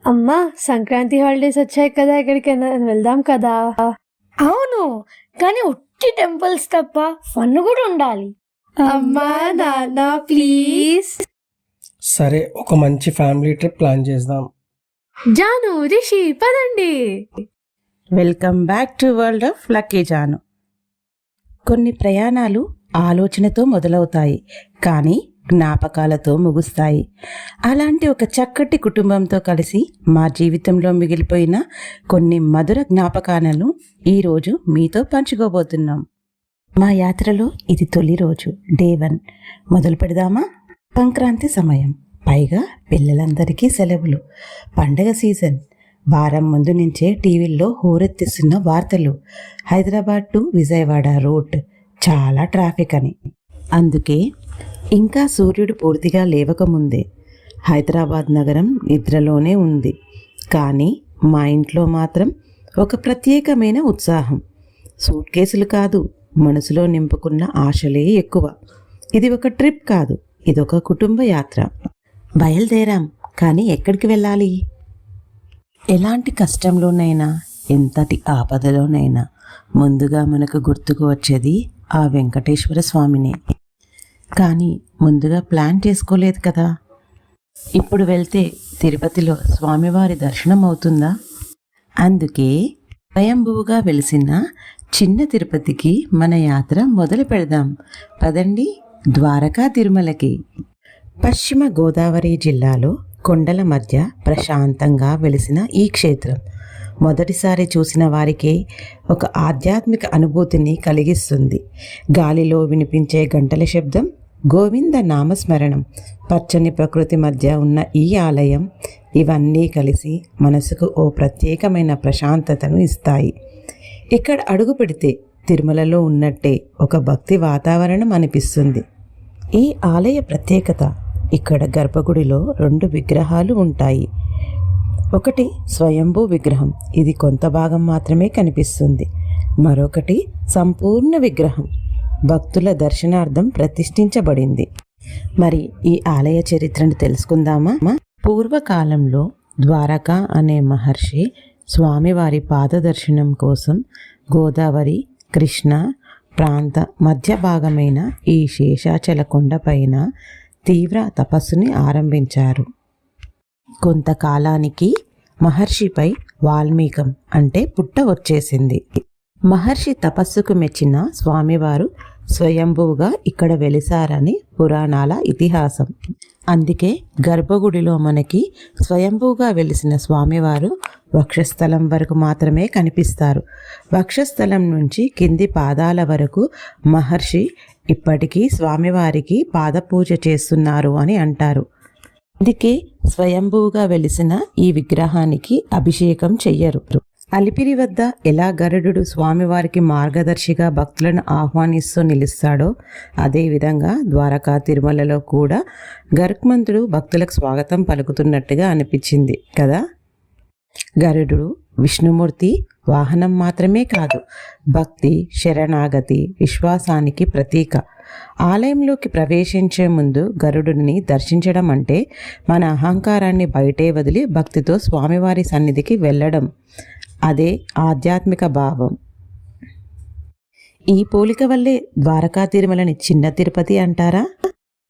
అమ్మా, సంక్రాంతి హాలిడేస్ వచ్చాయి కదా, ఎక్కడికైనా వెళ్దాం కదా. అవును, కానీ ఉట్టి టెంపుల్స్ తప్ప ఫన్ కూడా ఉండాలి. అమ్మా నాన్న ప్లీజ్. సరే, ఒక మంచి ఫ్యామిలీ ట్రిప్ ప్లాన్ చేద్దాం. జాను, రిషి పదండి. Welcome back to world of Lucky Janu. కొన్ని ప్రయాణాలు ఆలోచనతో మొదలవుతాయి, కానీ జ్ఞాపకాలతో ముగుస్తాయి. అలాంటి ఒక చక్కటి కుటుంబంతో కలిసి మా జీవితంలో మిగిలిపోయిన కొన్ని మధుర జ్ఞాపకాలను ఈరోజు మీతో పంచుకోబోతున్నాం. మా యాత్రలో ఇది తొలి రోజు, డే 1. మొదలు పెడదామా? సంక్రాంతి సమయం, పైగా పిల్లలందరికీ సెలవులు, పండగ సీజన్. వారం ముందు నుంచే టీవీల్లో హోరెత్తిస్తున్న వార్తలు, హైదరాబాద్ టు విజయవాడ రూట్ చాలా ట్రాఫిక్ అని. అందుకే ఇంకా సూర్యుడు పూర్తిగా లేవకముందే హైదరాబాద్ నగరం నిద్రలోనే ఉంది. కానీ మా ఇంట్లో మాత్రం ఒక ప్రత్యేకమైన ఉత్సాహం. సూట్ కేసులు కాదు, మనసులో నింపుకున్న ఆశలే ఎక్కువ. ఇది ఒక ట్రిప్ కాదు, ఇదొక కుటుంబ యాత్ర. బయలుదేరాం, కానీ ఎక్కడికి వెళ్ళాలి? ఎలాంటి కష్టంలోనైనా, ఎంతటి ఆపదలోనైనా ముందుగా మనకు గుర్తుకు వచ్చేది ఆ వెంకటేశ్వర స్వామినే. కానీ ముందుగా ప్లాన్ చేసుకోలేదు కదా. ఇప్పుడు వెళ్తే తిరుపతిలో స్వామివారి దర్శనం అవుతుందా? అందుకే స్వయంభువుగా వెలిసిన చిన్న తిరుపతికి మన యాత్ర మొదలు పెడదాం. పదండి, ద్వారకా తిరుమలకి. పశ్చిమ గోదావరి జిల్లాలో కొండల మధ్య ప్రశాంతంగా వెలిసిన ఈ క్షేత్రం మొదటిసారి చూసిన వారికే ఒక ఆధ్యాత్మిక అనుభూతిని కలిగిస్తుంది. గాలిలో వినిపించే గంటల శబ్దం, గోవింద నామస్మరణం, పచ్చని ప్రకృతి మధ్య ఉన్న ఈ ఆలయం, ఇవన్నీ కలిసి మనసుకు ఓ ప్రత్యేకమైన ప్రశాంతతను ఇస్తాయి. ఇక్కడ అడుగు పెడితే తిరుమలలో ఉన్నట్టే ఒక భక్తి వాతావరణం అనిపిస్తుంది. ఈ ఆలయ ప్రత్యేకత, ఇక్కడ గర్భగుడిలో 2 విగ్రహాలు ఉంటాయి. ఒకటి స్వయంభూ విగ్రహం, ఇది కొంత భాగం మాత్రమే కనిపిస్తుంది. మరొకటి సంపూర్ణ విగ్రహం, భక్తుల దర్శనార్థం ప్రతిష్ఠించబడింది. మరి ఈ ఆలయ చరిత్రను తెలుసుకుందామా? పూర్వకాలంలో ద్వారకా అనే మహర్షి స్వామివారి పాదదర్శనం కోసం గోదావరి, కృష్ణ ప్రాంత మధ్య భాగమైన ఈ శేషాచల కొండపైన తీవ్ర తపస్సుని ఆరంభించారు. కొంతకాలానికి మహర్షిపై వాల్మీకం అంటే పుట్ట వచ్చేసింది. మహర్షి తపస్సుకు మెచ్చిన స్వామివారు స్వయంభువుగా ఇక్కడ వెలిసారని పురాణాల ఇతిహాసం. అందుకే గర్భగుడిలో మనకి స్వయంభువుగా వెలిసిన స్వామివారు వక్షస్థలం వరకు మాత్రమే కనిపిస్తారు. వక్షస్థలం నుంచి కింది పాదాల వరకు మహర్షి ఇప్పటికీ స్వామివారికి పాదపూజ చేస్తున్నారు అని అంటారు. అందుకే స్వయంభువుగా వెలిసిన ఈ విగ్రహానికి అభిషేకం చెయ్యరు. అలిపిరి వద్ద ఎలా గరుడు స్వామివారికి మార్గదర్శిగా భక్తులను ఆహ్వానిస్తూ నిలుస్తాడో, అదేవిధంగా ద్వారకా తిరుమలలో కూడా గరుత్మంతుడు భక్తులకు స్వాగతం పలుకుతున్నట్టుగా అనిపించింది కదా. గరుడు విష్ణుమూర్తి వాహనం మాత్రమే కాదు, భక్తి, శరణాగతి, విశ్వాసానికి ప్రతీక. ఆలయంలోకి ప్రవేశించే ముందు గరుడుని దర్శించడం అంటే మన అహంకారాన్ని బయటే వదిలి భక్తితో స్వామివారి సన్నిధికి వెళ్ళడం. అదే ఆధ్యాత్మిక భావం. ఈ పోలిక వల్లే ద్వారకా తిరుమలని చిన్న తిరుపతి అంటారా?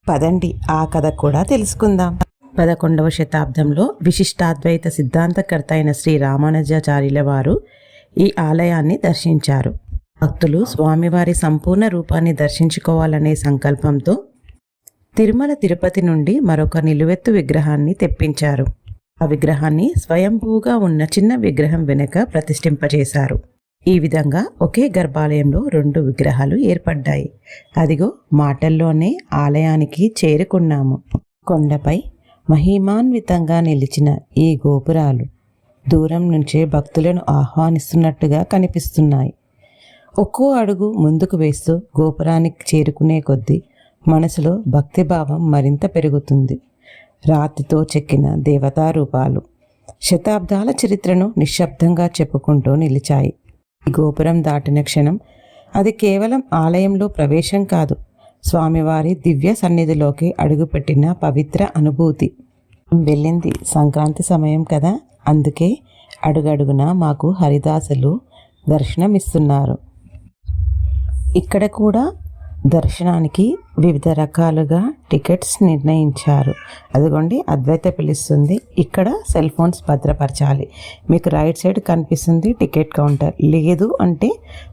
పదండి, ఆ కథ కూడా తెలుసుకుందాం. 11వ శతాబ్దంలో విశిష్టాద్వైత సిద్ధాంతకర్త అయిన శ్రీ రామానుజాచార్యుల వారు ఈ ఆలయాన్ని దర్శించారు. భక్తులు స్వామివారి సంపూర్ణ రూపాన్ని దర్శించుకోవాలనే సంకల్పంతో తిరుమల తిరుపతి నుండి మరొక నిలువెత్తు విగ్రహాన్ని తెప్పించారు. ఆ విగ్రహాన్ని స్వయంభూగా ఉన్న చిన్న విగ్రహం వెనుక ప్రతిష్ఠింపజేశారు. ఈ విధంగా ఒకే గర్భాలయంలో 2 విగ్రహాలు ఏర్పడ్డాయి. అదిగో మాటల్లోనే ఆలయానికి చేరుకున్నాము. కొండపై మహిమాన్వితంగా నిలిచిన ఈ గోపురాలు దూరం నుంచే భక్తులను ఆహ్వానిస్తున్నట్టుగా కనిపిస్తున్నాయి. ఒక్కో అడుగు ముందుకు వేస్తూ గోపురానికి చేరుకునే కొద్దీ మనసులో భక్తిభావం మరింత పెరుగుతుంది. రాతితో చెక్కిన దేవతారూపాలు శతాబ్దాల చరిత్రను నిశ్శబ్దంగా చెప్పుకుంటూ నిలిచాయి. ఈ గోపురం దాటిన క్షణం అది కేవలం ఆలయంలో ప్రవేశం కాదు, స్వామివారి దివ్య సన్నిధిలోకి అడుగుపెట్టిన పవిత్ర అనుభూతి. వెళ్ళింది సంక్రాంతి సమయం కదా, అందుకే అడుగడుగునా మాకు హరిదాసులు దర్శనం ఇస్తున్నారు. ఇక్కడ కూడా దర్శనానికి వివిధ రకాలుగా టికెట్స్ నిర్ణయించారు. అదిగోండి అద్వైత పిలుస్తుంది. ఇక్కడ సెల్ ఫోన్స్ భద్రపరచాలి. మీకు రైట్ సైడ్ కనిపిస్తుంది టికెట్ కౌంటర్. లేదు అంటే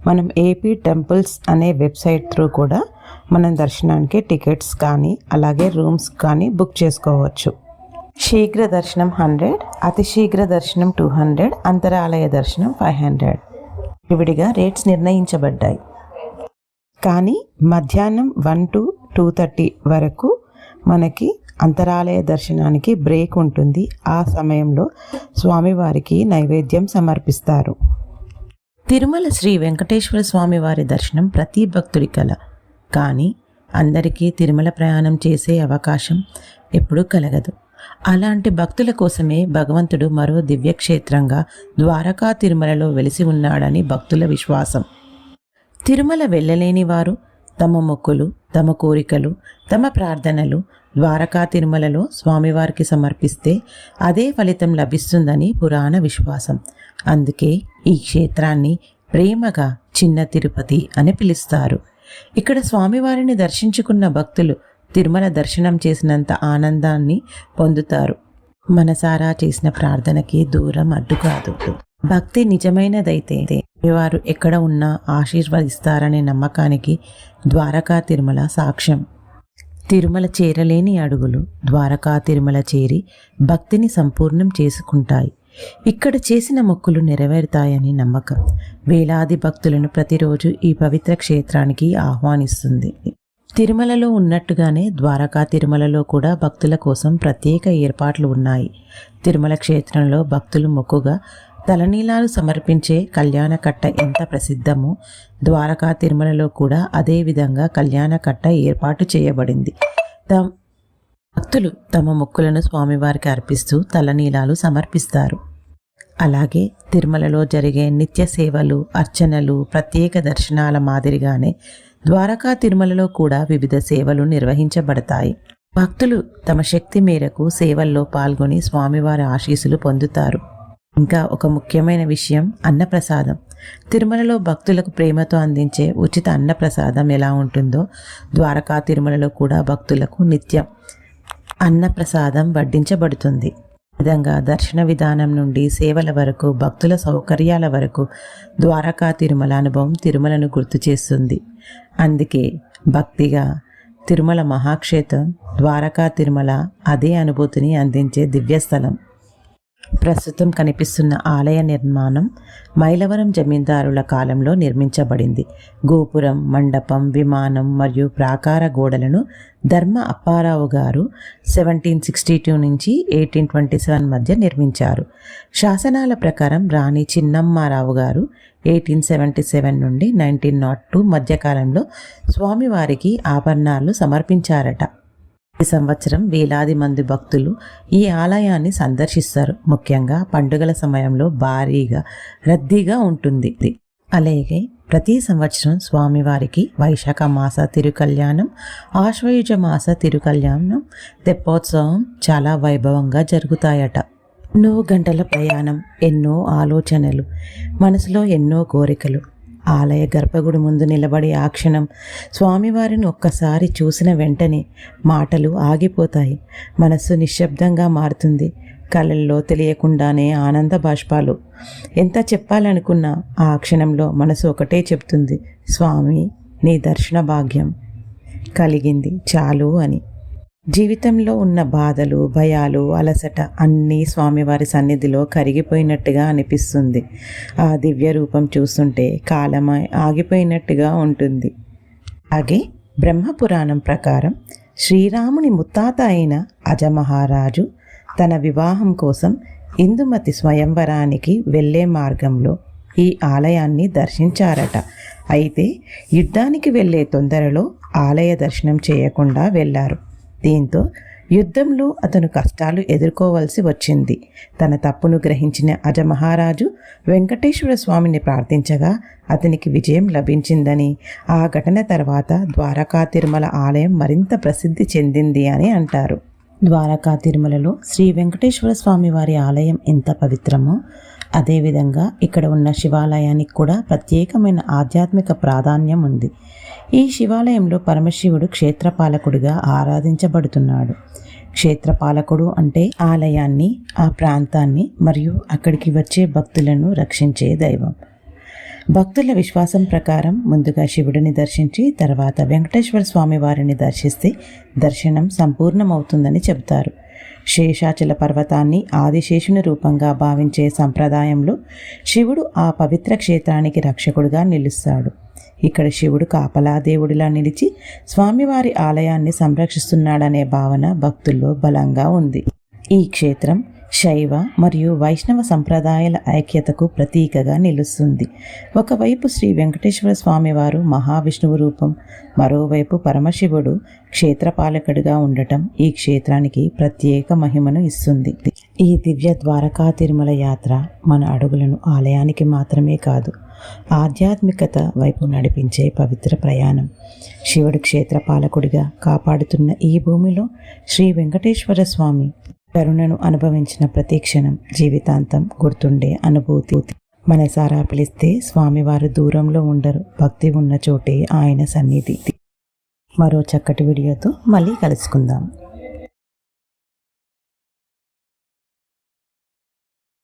మనం ఏపీ టెంపుల్స్ అనే వెబ్సైట్ త్రూ కూడా మనం దర్శనానికి టికెట్స్ కానీ అలాగే రూమ్స్ కానీ బుక్ చేసుకోవచ్చు. శీఘ్ర దర్శనం 100, అతి శీఘ్ర దర్శనం 200, అంతరాలయ దర్శనం 500 విడిగా రేట్స్ నిర్ణయించబడ్డాయి. కానీ మధ్యాహ్నం 1 to 2:30 వరకు మనకి అంతరాలయ దర్శనానికి బ్రేక్ ఉంటుంది. ఆ సమయంలో స్వామివారికి నైవేద్యం సమర్పిస్తారు. తిరుమల శ్రీ వెంకటేశ్వర స్వామివారి దర్శనం ప్రతి భక్తుడి కల. కానీ అందరికీ తిరుమల ప్రయాణం చేసే అవకాశం ఎప్పుడూ కలగదు. అలాంటి భక్తుల కోసమే భగవంతుడు మరో దివ్యక్షేత్రంగా ద్వారకా తిరుమలలో వెలిసి ఉన్నాడని భక్తుల విశ్వాసం. తిరుమల వెళ్ళలేని వారు తమ మొక్కులు, తమ కోరికలు, తమ ప్రార్థనలు ద్వారకా తిరుమలలో స్వామివారికి సమర్పిస్తే అదే ఫలితం లభిస్తుందని పురాణ విశ్వాసం. అందుకే ఈ క్షేత్రాన్ని ప్రేమగా చిన్న తిరుపతి అని పిలుస్తారు. ఇక్కడ స్వామివారిని దర్శించుకున్న భక్తులు తిరుమల దర్శనం చేసినంత ఆనందాన్ని పొందుతారు. మనసారా చేసిన ప్రార్థనకి దూరం అడ్డు కాదు. భక్తి నిజమైనదైతే వారు ఎక్కడ ఉన్నా ఆశీర్వదిస్తారనే నమ్మకానికి ద్వారకా తిరుమల సాక్ష్యం. తిరుమల చేరలేని అడుగులు ద్వారకా తిరుమల చేరి భక్తిని సంపూర్ణం చేసుకుంటాయి. ఇక్కడ చేసిన మొక్కులు నెరవేరుతాయని నమ్మకం వేలాది భక్తులను ప్రతిరోజు ఈ పవిత్ర క్షేత్రానికి ఆహ్వానిస్తుంది. తిరుమలలో ఉన్నట్టుగానే ద్వారకా తిరుమలలో కూడా భక్తుల కోసం ప్రత్యేక ఏర్పాట్లు ఉన్నాయి. తిరుమల క్షేత్రంలో భక్తులు మొక్కుగా తలనీలాలు సమర్పించే కళ్యాణకట్ట ఎంత ప్రసిద్ధమో ద్వారకా తిరుమలలో కూడా అదే విధంగా కళ్యాణకట్ట ఏర్పాటు చేయబడింది. భక్తులు తమ మొక్కులను స్వామివారికి అర్పిస్తూ తలనీలాలు సమర్పిస్తారు. అలాగే తిరుమలలో జరిగే నిత్య సేవలు, అర్చనలు, ప్రత్యేక దర్శనాల మాదిరిగానే ద్వారకా తిరుమలలో కూడా వివిధ సేవలు నిర్వహించబడతాయి. భక్తులు తమ శక్తి మేరకు సేవల్లో పాల్గొని స్వామివారి ఆశీస్సులు పొందుతారు. ఇంకా ఒక ముఖ్యమైన విషయం అన్నప్రసాదం. తిరుమలలో భక్తులకు ప్రేమతో అందించే ఉచిత అన్నప్రసాదం ఎలా ఉంటుందో ద్వారకా తిరుమలలో కూడా భక్తులకు నిత్యం అన్నప్రసాదం వడ్డించబడుతుంది. విధంగా దర్శన విధానం నుండి సేవల వరకు, భక్తుల సౌకర్యాల వరకు ద్వారకా తిరుమల అనుభవం తిరుమలను గుర్తు చేస్తుంది. అందుకే భక్తిగా తిరుమల మహాక్షేత్రం ద్వారకా తిరుమల అదే అనుభూతిని అందించే దివ్యస్థలం. ప్రస్తుతం కనిపిస్తున్న ఆలయ నిర్మాణం మైలవరం జమీందారుల కాలంలో నిర్మించబడింది. గోపురం, మండపం, విమానం మరియు ప్రాకార గోడలను ధర్మ అప్పారావు గారు 1762 నుంచి 1827 మధ్య నిర్మించారు. శాసనాల ప్రకారం రాణి చిన్నమ్మారావు గారు 1877 నుండి 1902 మధ్యకాలంలో స్వామివారికి ఆభరణాలు సమర్పించారట. ఈ సంవత్సరం వేలాది మంది భక్తులు ఈ ఆలయాన్ని సందర్శిస్తారు. ముఖ్యంగా పండుగల సమయంలో భారీగా రద్దీగా ఉంటుంది. అలాగే ప్రతి సంవత్సరం స్వామివారికి వైశాఖ మాస తిరుకల్యాణం, ఆశ్వయుజ మాస తిరుకల్యాణం, తెప్పోత్సవం చాలా వైభవంగా జరుగుతాయట. ఎన్నో గంటల ప్రయాణం, ఎన్నో ఆలోచనలు, మనసులో ఎన్నో కోరికలు. ఆలయ గర్భగుడి ముందు నిలబడి ఆ క్షణం స్వామివారిని ఒక్కసారి చూసిన వెంటనే మాటలు ఆగిపోతాయి. మనస్సు నిశ్శబ్దంగా మారుతుంది. కళ్ళల్లో తెలియకుండానే ఆనంద బాష్పాలు. ఎంత చెప్పాలనుకున్నా ఆ క్షణంలో మనసు ఒకటే చెప్తుంది, స్వామి నీ దర్శన భాగ్యం కలిగింది చాలు అని. జీవితంలో ఉన్న బాధలు, భయాలు, అలసట అన్నీ స్వామివారి సన్నిధిలో కరిగిపోయినట్టుగా అనిపిస్తుంది. ఆ దివ్య రూపం చూస్తుంటే కాలం ఆగిపోయినట్టుగా ఉంటుంది. అలాగే బ్రహ్మపురాణం ప్రకారం శ్రీరాముని ముత్తాత అయిన అజమహారాజు తన వివాహం కోసం ఇందుమతి స్వయంవరానికి వెళ్ళే మార్గంలో ఈ ఆలయాన్ని దర్శించారట. అయితే యుద్ధానికి వెళ్ళే తొందరలో ఆలయ దర్శనం చేయకుండా వెళ్ళారు. దీంతో యుద్ధంలో అతను కష్టాలు ఎదుర్కోవలసి వచ్చింది. తన తప్పును గ్రహించిన అజమహారాజు వెంకటేశ్వర స్వామిని ప్రార్థించగా అతనికి విజయం లభించిందని, ఆ ఘటన తర్వాత ద్వారకా తిరుమల ఆలయం మరింత ప్రసిద్ధి చెందింది అని అంటారు. ద్వారకా తిరుమలలో శ్రీ వెంకటేశ్వర స్వామి వారి ఆలయం ఎంత పవిత్రమో అదేవిధంగా ఇక్కడ ఉన్న శివాలయానికి కూడా ప్రత్యేకమైన ఆధ్యాత్మిక ప్రాధాన్యం ఉంది. ఈ శివాలయంలో పరమశివుడు క్షేత్రపాలకుడిగా ఆరాధించబడుతున్నాడు. క్షేత్రపాలకుడు అంటే ఆలయాన్ని, ఆ ప్రాంతాన్ని మరియు అక్కడికి వచ్చే భక్తులను రక్షించే దైవం. భక్తుల విశ్వాసం ప్రకారం ముందుగా శివుడిని దర్శించి తర్వాత వెంకటేశ్వర స్వామి వారిని దర్శిస్తే దర్శనం సంపూర్ణమవుతుందని చెబుతారు. శేషాచల పర్వతాన్ని ఆదిశేషుని రూపంగా భావించే సంప్రదాయంలో శివుడు ఆ పవిత్ర క్షేత్రానికి రక్షకుడుగా నిలుస్తాడు. ఇక్కడ శివుడు కాపలా దేవుడిలా నిలిచి స్వామివారి ఆలయాన్ని సంరక్షిస్తున్నాడనే భావన భక్తుల్లో బలంగా ఉంది. ఈ క్షేత్రం శైవ మరియు వైష్ణవ సంప్రదాయాల ఐక్యతకు ప్రతీకగా నిలుస్తుంది. ఒకవైపు శ్రీ వెంకటేశ్వర స్వామివారు మహావిష్ణువు రూపం, మరోవైపు పరమశివుడు క్షేత్రపాలకుడిగా ఉండటం ఈ క్షేత్రానికి ప్రత్యేక మహిమను ఇస్తుంది. ఈ దివ్య ద్వారకా తిరుమల యాత్ర మన అడుగులను ఆలయానికి మాత్రమే కాదు, ఆధ్యాత్మికత వైపు నడిపించే పవిత్ర ప్రయాణం. శివుడు క్షేత్రపాలకుడిగా కాపాడుతున్న ఈ భూమిలో శ్రీ వెంకటేశ్వర స్వామి కరుణను అనుభవించిన ప్రతి క్షణం జీవితాంతం గుర్తుండే అనుభూతి. మనసారా పిలిస్తే స్వామివారు దూరంలో ఉండరు, భక్తి ఉన్న చోటే ఆయన సన్నిధి. మరో చక్కటి వీడియోతో మళ్ళీ కలుసుకుందాం.